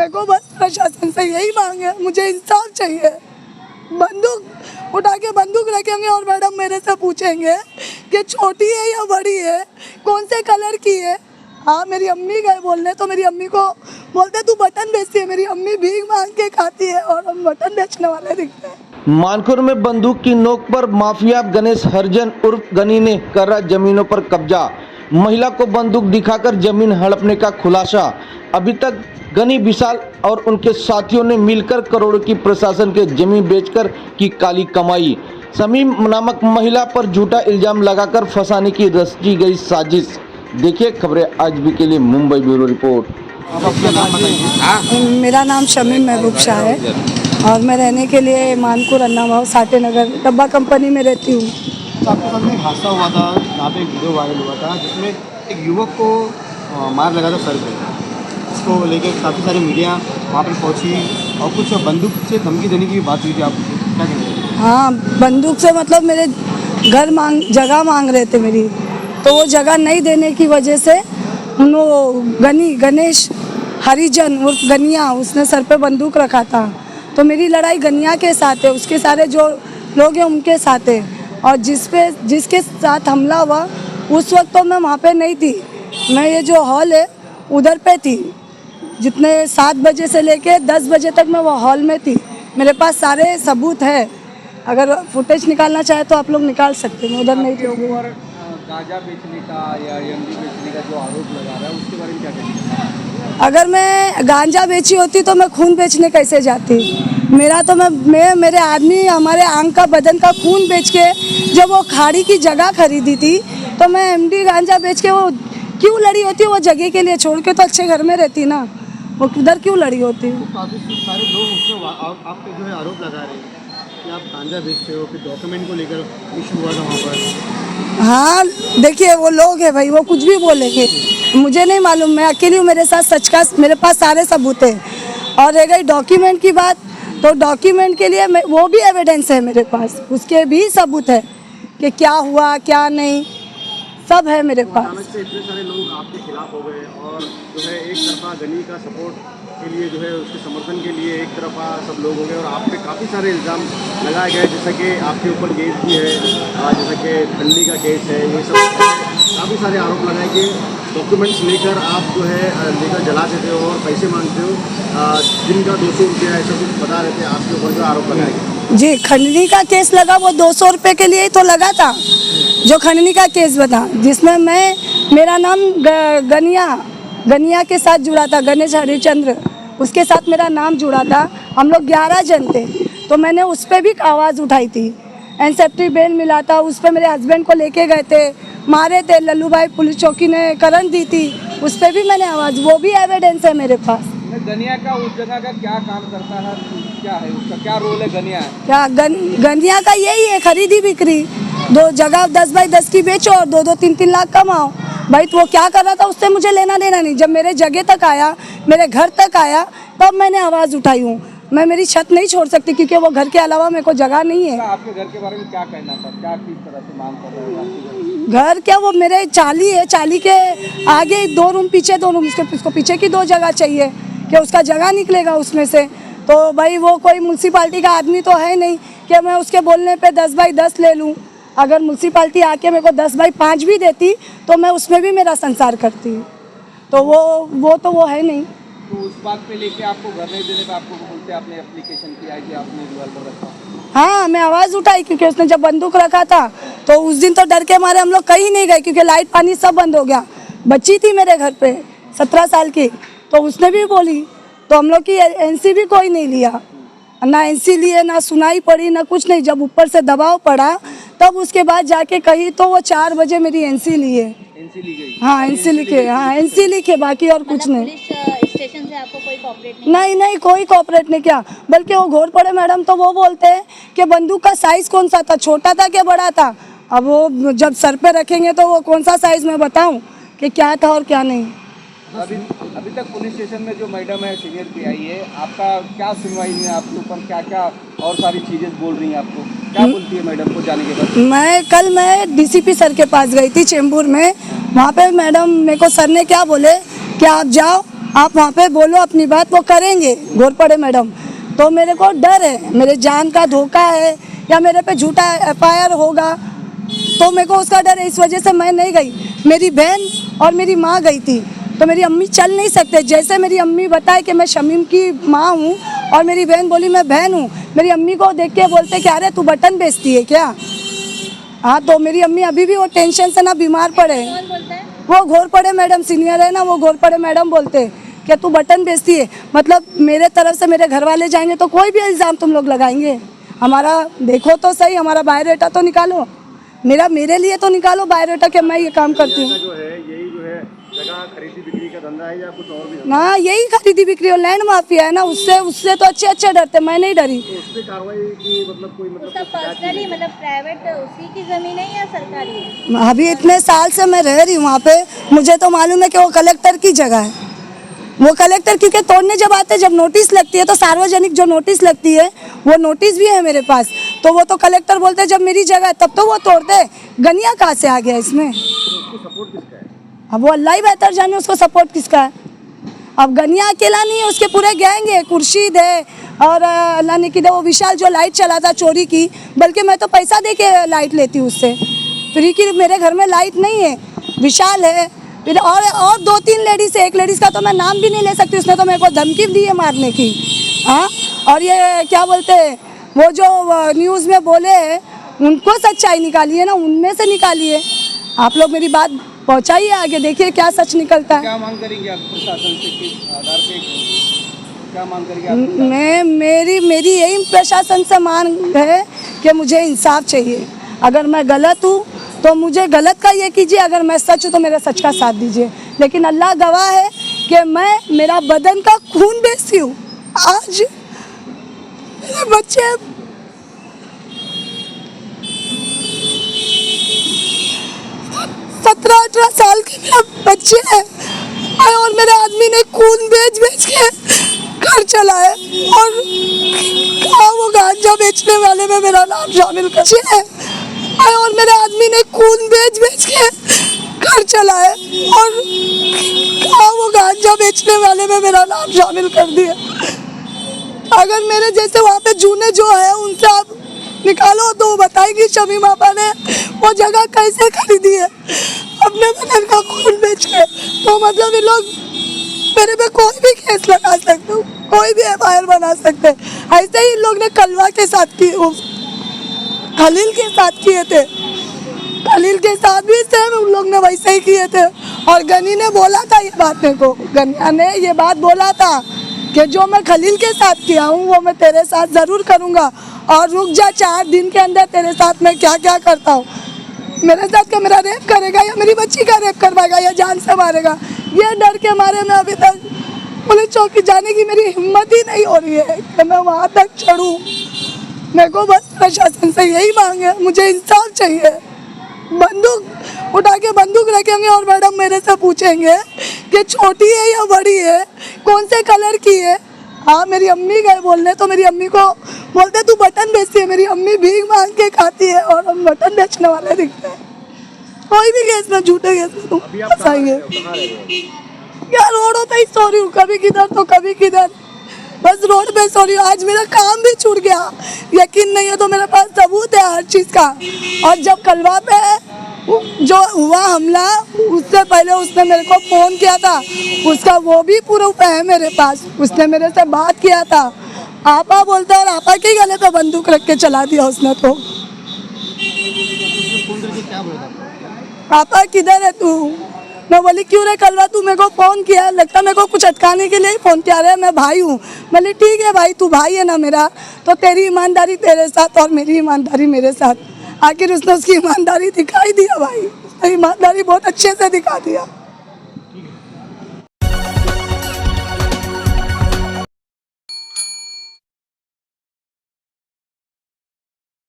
मेरे को बस प्रशासन से यही मांग है, मुझे इंसाफ चाहिए। बंदूक उठा के बंदूक रखेंगे और मैडम मेरे से पूछेंगे कि छोटी है या बड़ी है, कौन से कलर की है। हाँ, मेरी अम्मी गए बोलने तो मेरी अम्मी को बोलते तू बटन बेचती है। मेरी अम्मी भीख मांग के खाती है और हम बटन बेचने वाले दिखते हैं। मानखुर में बंदूक की नोक पर माफिया गणेश हरिजन उर्फ गनी ने करा जमीनों पर कब्जा। महिला को बंदूक दिखाकर जमीन हड़पने का खुलासा। अभी तक गनी विशाल और उनके साथियों ने मिलकर करोड़ों की प्रशासन के जमीन बेचकर की काली कमाई। शमीम नामक महिला पर झूठा इल्जाम लगाकर फंसाने की रची गई साजिश। देखिए खबरें आज भी के लिए मुंबई ब्यूरो रिपोर्ट। मेरा नाम शमीम महबूब शाह है और मैं रहने के लिए मानपुर अन्ना भाव साटे नगर डब्बा कंपनी में रहती हूँ। तो आपके साथ में एक हादसा हुआ था, यहाँ पे एक वीडियो वायरल हुआ था जिसमें एक युवक को मार लगा था सर पे। इसको लेकर काफ़ी सारी मीडिया वहाँ पर पहुँची और कुछ बंदूक से धमकी देने की बात हुई थी। आप क्या कहेंगे? हाँ, बंदूक से मतलब मेरे घर जगह मांग रहे थे मेरी, तो वो जगह नहीं देने की वजह से गणेश हरिजन उर्फ गनिया, उसने सर पे बंदूक रखा था। तो मेरी लड़ाई गनिया के साथ है, उसके सारे जो लोग हैं उनके साथ है। और जिसके साथ हमला हुआ उस वक्त तो मैं वहाँ पे नहीं थी। मैं ये जो हॉल है उधर पे थी। जितने 7 बजे से लेके 10 बजे तक मैं वो हॉल में थी। मेरे पास सारे सबूत है, अगर फुटेज निकालना चाहे तो आप लोग निकाल सकते हैं। उधर नहीं थी। गांजा बेचने का या एमडी बेचने का जो आरोप लगा रहा है उसके बारे में क्या कहेंगे? अगर मैं गांजा बेची होती तो मैं खून बेचने कैसे जाती। मेरा तो मैं मेरे आदमी हमारे आंग का बदन का खून बेच के जब वो खाड़ी की जगह खरीदी थी तो मैं एमडी गांजा बेच के वो क्यों लड़ी होती। वो जगह के लिए छोड़ के तो अच्छे घर में रहती ना, वो किधर क्यों लड़ी होती। काफ़ी सारे लोग उसमें आप पे जो है आरोप लगा रहे हैं कि आप गांजा बेचते हो, फिर डॉक्यूमेंट को लेकर इशू हुआ था वहाँ पर। हाँ, देखिए वो लोग हैं भाई, वो कुछ भी बोलेंगे, मुझे नहीं मालूम। मैं अकेली हूँ, मेरे साथ सच का मेरे पास सारे सबूत हैं। और रह गई डॉक्यूमेंट की बात, तो डॉक्यूमेंट के लिए वो भी एविडेंस है मेरे पास, उसके भी सबूत है कि क्या हुआ क्या नहीं, सब है मेरे पास। अचानक से इतने सारे लोग आपके खिलाफ हो गए और जो है एक तरफा गनी का सपोर्ट के लिए जो है उसके समर्थन के लिए एक तरफा सब लोग हो गए और आप पे काफ़ी सारे इल्ज़ाम लगाए गए, जैसे कि आपके ऊपर केस भी है, जैसे कि ठंडी का केस है, ये सब काफ़ी सारे आरोप लगाए कि डॉक्यूमेंट्स लेकर आप जो है लेकर जला देते हो और पैसे मांगते हो, दिन का 200 रुपया ऐसा कुछ बता रहे थे। आपके ऊपर जो आरोप लगाए गए जी, खंडनी का केस लगा वो 200 रुपये के लिए ही तो लगा था। जो खंडनी का केस बता, जिसमें मेरा नाम गनिया के साथ जुड़ा था, गणेश हरिचंद्र, उसके साथ मेरा नाम जुड़ा था। हम लोग 11 जन थे, तो मैंने उस पर भी आवाज़ उठाई थी। एनसेफ्टी बेल मिला था, उस पर मेरे हस्बैंड को लेके गए थे, मारे थे। लल्लू भाई पुलिस चौकी ने करंट दी थी, उस पर भी मैंने आवाज़, वो भी एविडेंस है मेरे पास। गनिया का उस जगह का क्या काम करता है, क्या है उसका क्या रोल है? गनिया क्या गनिया का यही है, खरीदी बिक्री। 2 जगह 10 बाई 10 की बेचो और 2-2, 3-3 लाख कमाओ। भाई तो वो क्या कर रहा था उससे मुझे लेना देना नहीं। जब मेरे जगह तक आया, मेरे घर तक आया, तब मैंने आवाज़ उठाई हूँ। मैं मेरी छत नहीं छोड़ सकती क्योंकि वो घर के अलावा मेरे को जगह नहीं है। आपके घर के बारे में क्या कहना था, क्या किस तरह से मांग कर रहे हो? घर क्या, वो मेरे चाली है, चाली के आगे 2 रूम, पीछे 2 रूम, उसको पीछे की 2 जगह चाहिए कि उसका जगह निकलेगा उसमें से। तो भाई वो कोई म्यूनसिपाल्टी का आदमी तो है नहीं कि मैं उसके बोलने पे 10 बाई 10 ले लूँ। अगर म्यूनसिपाल्टी आके मेरे को 10 बाई 5 भी देती तो मैं उसमें भी मेरा संसार करती। तो वो है नहीं। तो उस बात पे लेके आपको घर नहीं देने पे आपको बोलते आपने एप्लीकेशन किया है कि आपने रिवॉल्वर रखा? हाँ, मैं आवाज़ उठाई क्योंकि उसने जब बंदूक रखा था तो उस दिन तो डर के मारे हम लोग कहीं नहीं गए क्योंकि लाइट पानी सब बंद हो गया। बच्ची थी मेरे घर पे 17 साल की, तो उसने भी बोली, तो हम लोग की एनसी भी कोई नहीं लिया, ना एनसी लिए, ना सुनाई पड़ी, ना कुछ नहीं। जब ऊपर से दबाव पड़ा तब उसके बाद जाके कही तो वो 4 बजे मेरी एनसी लिए। एनसी ली गई? हाँ, एनसी लिखे, हाँ एनसी लिखे, बाकी और कुछ नहीं। पुलिस स्टेशन से आपको कोई कोऑपरेट नहीं, कोई कोऑपरेट नहीं किया। बल्कि वो घोर पड़े मैडम तो वो बोलते हैं कि बंदूक का साइज कौन सा था, छोटा था कि बड़ा था। अब वो जब सर पे रखेंगे तो वो कौन सा साइज मैं बताऊं कि क्या था और क्या नहीं। अभी तक पुलिस स्टेशन में जो मैडम है सीनियर पीआई है, आपका क्या सुनवाई में आपके ऊपर क्या और सारी चीज़ें बोल रही हैं? आपको क्या बोलती है मैडम को जाने के बाद? कल मैं डीसीपी सर के पास गई थी चेंबूर में। वहाँ पे मैडम मेरे को सर ने क्या बोले कि आप जाओ आप वहाँ पे बोलो अपनी बात, वो करेंगे घोरपड़े मैडम। तो मेरे को डर है, मेरे जान का धोखा है या मेरे पे झूठा FIR होगा, तो मेरे को उसका डर है। इस वजह से मैं नहीं गई। मेरी बहन और मेरी माँ गई थी, तो मेरी अम्मी चल नहीं सकते। जैसे मेरी अम्मी बताए कि मैं शमीम की माँ हूँ और मेरी बहन बोली मैं बहन हूँ, मेरी अम्मी को देख के बोलते कि अरे तू बटन बेचती है क्या। हाँ, तो मेरी अम्मी अभी भी वो टेंशन से ना बीमार पड़े। कौन बोलता है? वो घोरपड़े मैडम सीनियर है ना, वो घोरपड़े मैडम बोलते कि तू बटन बेचती है। मतलब मेरे तरफ से मेरे घर वाले जाएंगे तो कोई भी इल्ज़ाम तुम लोग लगाएंगे। हमारा देखो तो सही, हमारा बायोडाटा तो निकालो, मेरे लिए तो निकालो बायोडाटा कि मैं ये काम करती हूँ। जो है यही जो है जगह खरीदी बिक्री का धंधा है या कुछ और भी? हाँ, यही खरीदी बिक्री हो, लैंड माफिया है ना, उससे तो अच्छे डरते, मैं नहीं डरी। तो उस पर कार्रवाई की मतलब कोई मतलब उसका पर्सनली मतलब प्राइवेट उसी की जमीन है या सरकारी है? अभी इतने साल से मैं रह रही हूँ वहाँ पे, मुझे तो मालूम है कि वो कलेक्टर की जगह है। वो कलेक्टर क्योंकि तोड़ने जब आते, जब नोटिस लगती है तो सार्वजनिक जो नोटिस लगती है वो नोटिस भी है मेरे पास, तो वो तो कलेक्टर बोलते हैं जब मेरी जगह है तब तो वो तोड़ते। गनिया कहाँ से आ गया इसमें? उसको सपोर्ट किसका है? अब वो अल्लाह ही बेहतर जाने उसको सपोर्ट किसका है। अब गनिया अकेला नहीं है, उसके पूरे गैंग है, खुर्शीद है और अल्लाह ने किधर वो विशाल जो लाइट चलाता चोरी की, बल्कि मैं तो पैसा दे के लाइट लेती हूँ उससे, फ्री की मेरे घर में लाइट नहीं है। विशाल है, फिर और 2-3 लेडीज़ है, एक लेडीज़ का तो मैं नाम भी नहीं ले सकती, उसने तो मेरे को धमकी दी है मारने की। हाँ, और ये क्या बोलते हैं, वो जो न्यूज़ में बोले हैं उनको सच्चाई निकालिए ना, उनमें से निकालिए। आप लोग मेरी बात पहुंचाइए आगे, देखिए क्या सच निकलता है। क्या मांग करेंगे आप प्रशासन से, किस आधार पे क्या मांग करेंगे आप? मेरी यही प्रशासन से मांग है कि मुझे इंसाफ चाहिए। अगर मैं गलत हूँ तो मुझे गलत का ये कीजिए, अगर मैं सच हूँ तो मेरा सच का साथ दीजिए। लेकिन अल्लाह गवाह है कि मैं मेरा बदन का खून बेचती हूँ। आज मेरे बच्चे 17-18 साल के मेरे बच्चे हैं और मेरे आदमी ने खून बेच के घर चलाए और वो गांजा बेचने वाले में मेरा नाम शामिल कर और मेरे आदमी ने खून बेच के घर चलाए और वो गांजा बेचने वाले में मेरा नाम शामिल कर दिया। अगर मेरे जैसे वहाँ पे जूने जो है उनसे आप निकालो तो वो बताएगी शमीम आपा ने वो जगह कैसे खरीदी है अपने बदन का खून बेच के। तो मतलब ये लोग मेरे पे कोई भी केस लगा सकते, कोई भी FIR बना सकते। ऐसे ही इन लोग ने कलवा के साथ की, खलील के साथ किए थे, खलील के साथ भी सेम उन लोग ने वैसे ही किए थे। और गनी ने बोला था ये बात, मेरे को गनिया ने ये बात बोला था कि जो मैं खलील के साथ किया हूँ वो मैं तेरे साथ ज़रूर करूँगा और रुक जा 4 दिन के अंदर तेरे साथ मैं क्या क्या करता हूँ। मेरे साथ का मेरा रेप करेगा या मेरी बच्ची का रेप करवाएगा या जान से मारेगा, ये डर के मारे में अभी तक पुलिस चौकी जाने की मेरी हिम्मत ही नहीं हो रही है कि मैं वहाँ तक चढ़ूँ। मेरे को बस प्रशासन से यही मांग है, मुझे इंसाफ चाहिए। बंदूक उठा के बंदूक रखेंगे और मैडम मेरे से पूछेंगे कि छोटी है या बड़ी है, कौन से कलर की है। हाँ, मेरी अम्मी गए बोलने तो मेरी अम्मी को बोलते तू बटन बेचती है, मेरी अम्मी भीख मांग के खाती है और हम बटन बेचने वाले दिखते हैं। कोई भी केस में, झूठे केस में तुम फंसाएंगे। क्या रोडों पे ही सो रही हूँ, कभी किधर तो कभी किधर, बस रोड पे सो रही हूँ। आज मेरा काम भी छूट गया, यकीन नहीं है तो मेरे पास सबूत है हर चीज़ का। और जब कलवा पे जो हुआ हमला उससे पहले उसने मेरे को फ़ोन किया था, उसका वो भी प्रूफ है मेरे पास। उसने मेरे से बात किया था, आपा बोलता और आपा के गले पे बंदूक रख के चला दिया उसने। तो आपा किधर है तू? मैं बोली क्यों रे कलवा, तू मेरे को फ़ोन किया, लगता मेरे को कुछ अटकाने के लिए ही फ़ोन किया। रहे मैं भाई हूँ। बोली ठीक है भाई, तू भाई है ना मेरा, तो तेरी ईमानदारी तेरे साथ और मेरी ईमानदारी मेरे साथ। आखिर उसने उसकी ईमानदारी दिखाई दिया भाई, उसने ईमानदारी बहुत अच्छे से दिखा दिया।